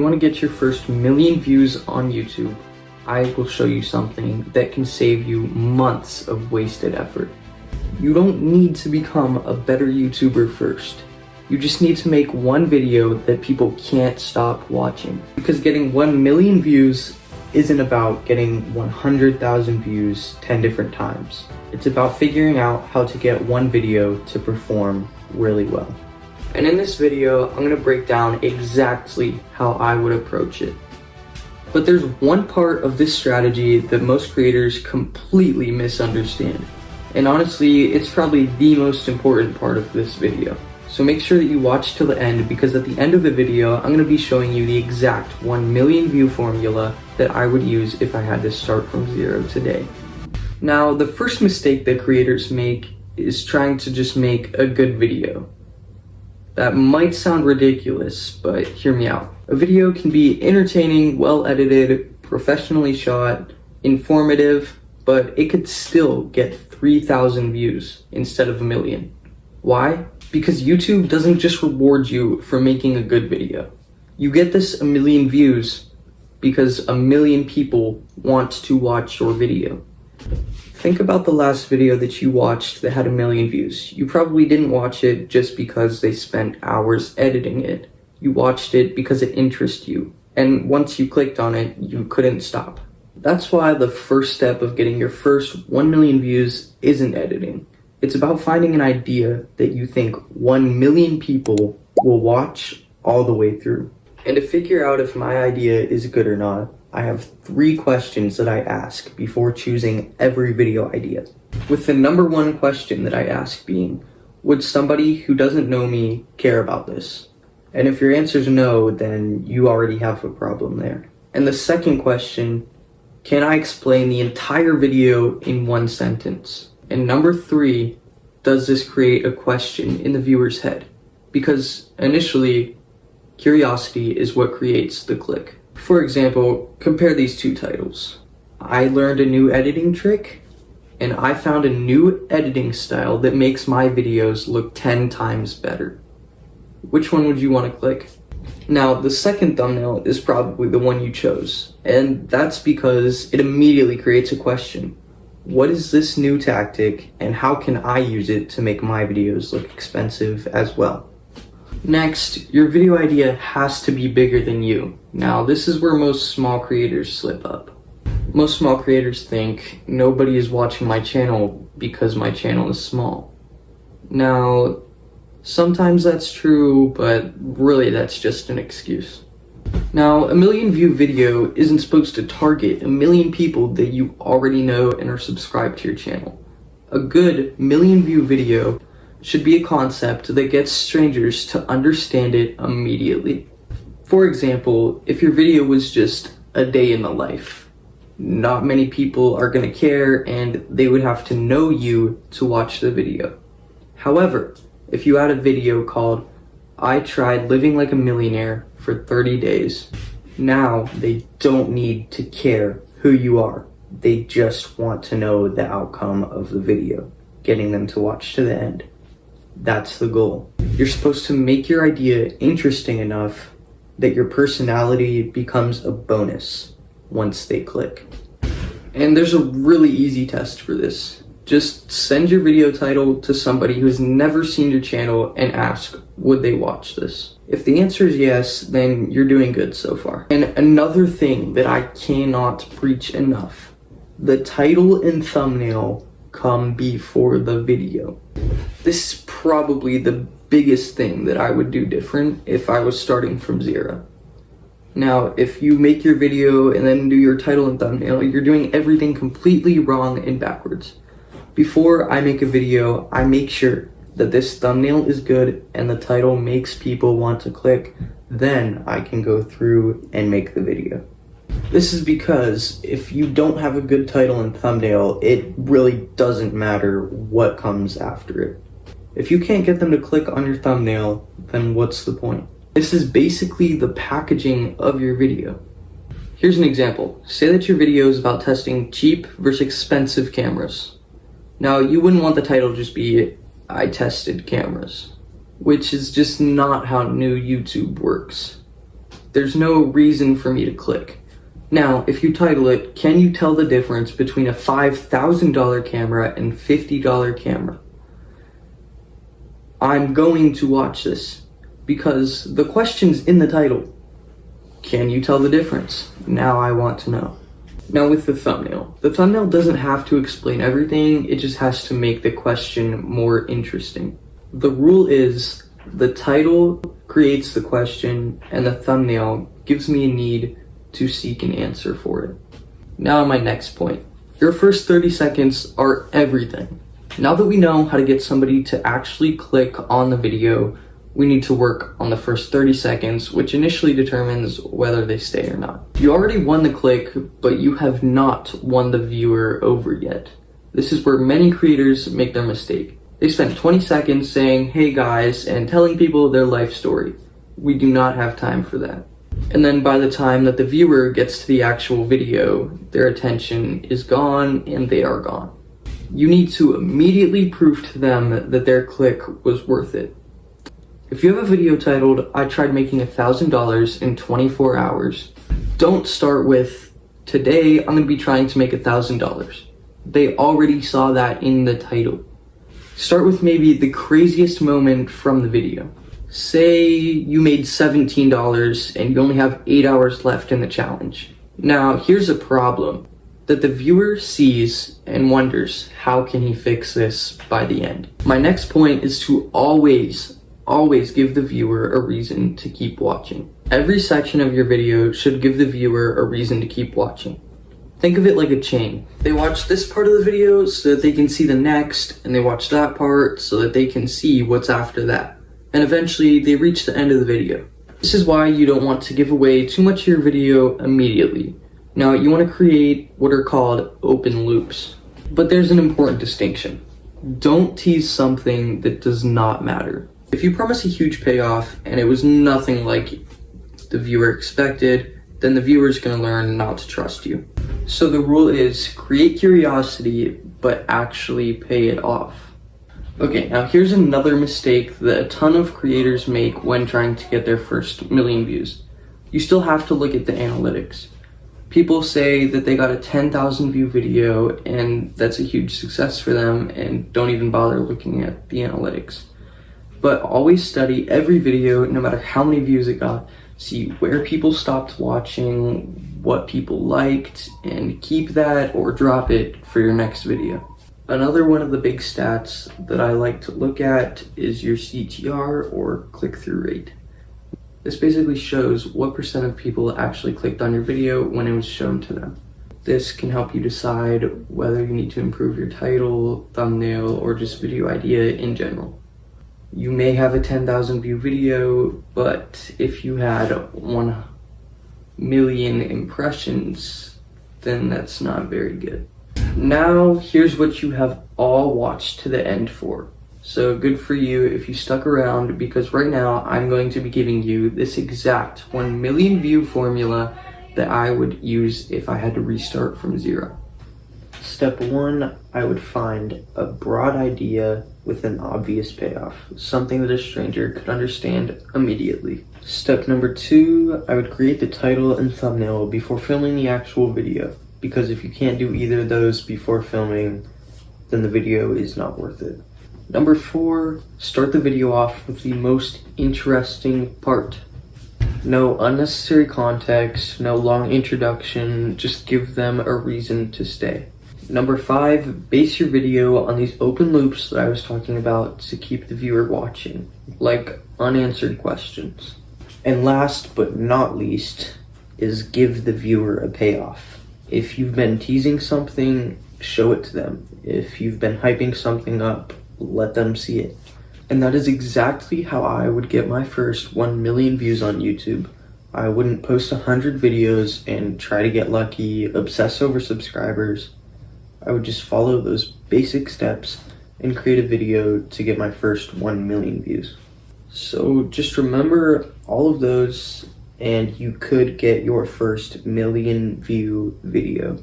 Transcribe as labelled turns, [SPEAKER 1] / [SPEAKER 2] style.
[SPEAKER 1] you want to get your first million views on YouTube, I will show you something that can save you months of wasted effort. You don't need to become a better YouTuber first. You just need to make one video that people can't stop watching. Because getting 1 million views isn't about getting 100,000 views 10 different times. It's about figuring out how to get one video to perform really well. And in this video, I'm going to break down exactly how I would approach it. But there's one part of this strategy that most creators completely misunderstand. And honestly, it's probably the most important part of this video. So make sure that you watch till the end, because at the end of the video, I'm going to be showing you the exact 1 million view formula that I would use if I had to start from zero today. Now, the first mistake that creators make is trying to just make a good video. That might sound ridiculous, but hear me out. A video can be entertaining, well edited, professionally shot, informative, but it could still get 3,000 views instead of 1 million. Why? Because YouTube doesn't just reward you for making a good video. You get this 1 million views because 1 million people want to watch your video. Think about the last video that you watched that had 1 million views. You probably didn't watch it just because they spent hours editing it. You watched it because it interested you. And once you clicked on it, you couldn't stop. That's why the first step of getting your first 1 million views isn't editing. It's about finding an idea that you think 1 million people will watch all the way through. And to figure out if my idea is good or not, I have 3 questions that I ask before choosing every video idea. With the number 1 question that I ask being, would somebody who doesn't know me care about this? And if your answer is no, then you already have a problem there. And the second question, can I explain the entire video in 1 sentence? And number 3, does this create a question in the viewer's head? Because initially, curiosity is what creates the click. For example, compare these 2 titles. I learned a new editing trick, and I found a new editing style that makes my videos look 10 times better. Which one would you want to click? Now, the second thumbnail is probably the one you chose, and that's because it immediately creates a question. What is this new tactic, and how can I use it to make my videos look expensive as well? Next, your video idea has to be bigger than you. Now, this is where most small creators slip up. Most small creators think nobody is watching my channel because my channel is small. Now, sometimes that's true, but really that's just an excuse. Now, a 1 million view video isn't supposed to target 1 million people that you already know and are subscribed to your channel. A good 1 million view video should be a concept that gets strangers to understand it immediately. For example, if your video was just a day in the life, not many people are going to care and they would have to know you to watch the video. However, if you had a video called, I tried living like a millionaire for 30 days, now they don't need to care who you are. They just want to know the outcome of the video, getting them to watch to the end. That's the goal. You're supposed to make your idea interesting enough that your personality becomes a bonus once they click. And there's a really easy test for this. Just send your video title to somebody who's never seen your channel and ask, would they watch this? If the answer is yes, then you're doing good so far. And another thing that I cannot preach enough, the title and thumbnail come before the video. This is probably the biggest thing that I would do different if I was starting from zero. Now, if you make your video and then do your title and thumbnail, you're doing everything completely wrong and backwards. Before I make a video, I make sure that this thumbnail is good and the title makes people want to click. Then I can go through and make the video. This is because if you don't have a good title and thumbnail, it really doesn't matter what comes after it. If you can't get them to click on your thumbnail, then what's the point? This is basically the packaging of your video. Here's an example. Say that your video is about testing cheap versus expensive cameras. Now, you wouldn't want the title to just be, I tested cameras, which is just not how new YouTube works. There's no reason for me to click. Now, if you title it, can you tell the difference between a $5,000 camera and $50 camera? I'm going to watch this because the question's in the title. Can you tell the difference? Now I want to know. Now with the thumbnail doesn't have to explain everything, it just has to make the question more interesting. The rule is the title creates the question and the thumbnail gives me a need to seek an answer for it. Now my next point. Your first 30 seconds are everything. Now that we know how to get somebody to actually click on the video, we need to work on the first 30 seconds, which initially determines whether they stay or not. You already won the click, but you have not won the viewer over yet. This is where many creators make their mistake. They spend 20 seconds saying, "Hey guys," and telling people their life story. We do not have time for that. And then by the time that the viewer gets to the actual video, their attention is gone and they are gone. You need to immediately prove to them that their click was worth it. If you have a video titled, "I tried making $1,000 in 24 hours, don't start with, "Today I'm going to be trying to make $1,000. They already saw that in the title. Start with maybe the craziest moment from the video. Say you made $17 and you only have 8 hours left in the challenge. Now here's a problem that the viewer sees and wonders, how can he fix this by the end? My next point is to always give the viewer a reason to keep watching. Every section of your video should give the viewer a reason to keep watching. Think of it like a chain. They watch this part of the video so that they can see the next, and they watch that part so that they can see what's after that. And eventually they reach the end of the video. This is why you don't want to give away too much of your video immediately. Now you want to create what are called open loops. But there's an important distinction. Don't tease something that does not matter. If you promise a huge payoff and it was nothing like the viewer expected, then the viewer is going to learn not to trust you. So the rule is create curiosity, but actually pay it off. Okay, now here's another mistake that a ton of creators make when trying to get their first million views. You still have to look at the analytics. People say that they got a 10,000 view video and that's a huge success for them and don't even bother looking at the analytics. But always study every video, no matter how many views it got. See where people stopped watching, what people liked, and keep that or drop it for your next video. Another one of the big stats that I like to look at is your CTR or click-through rate. This basically shows what % of people actually clicked on your video when it was shown to them. This can help you decide whether you need to improve your title, thumbnail, or just video idea in general. You may have a 10,000 view video, but if you had 1 million impressions, then that's not very good. Now, here's what you have all watched to the end for. So good for you if you stuck around, because right now I'm going to be giving you this exact 1 million view formula that I would use if I had to restart from zero. Step 1, I would find a broad idea with an obvious payoff, something that a stranger could understand immediately. Step number 2, I would create the title and thumbnail before filming the actual video, because if you can't do either of those before filming, then the video is not worth it. Number 4, start the video off with the most interesting part. No unnecessary context, no long introduction, just give them a reason to stay. Number 5, base your video on these open loops that I was talking about to keep the viewer watching, like unanswered questions. And last but not least is give the viewer a payoff. If you've been teasing something, show it to them. If you've been hyping something up, let them see it. And that is exactly how I would get my first 1 million views on YouTube. I wouldn't post 100 videos and try to get lucky, obsess over subscribers. I would just follow those basic steps and create a video to get my first 1 million views. So just remember all of those and you could get your first million view video.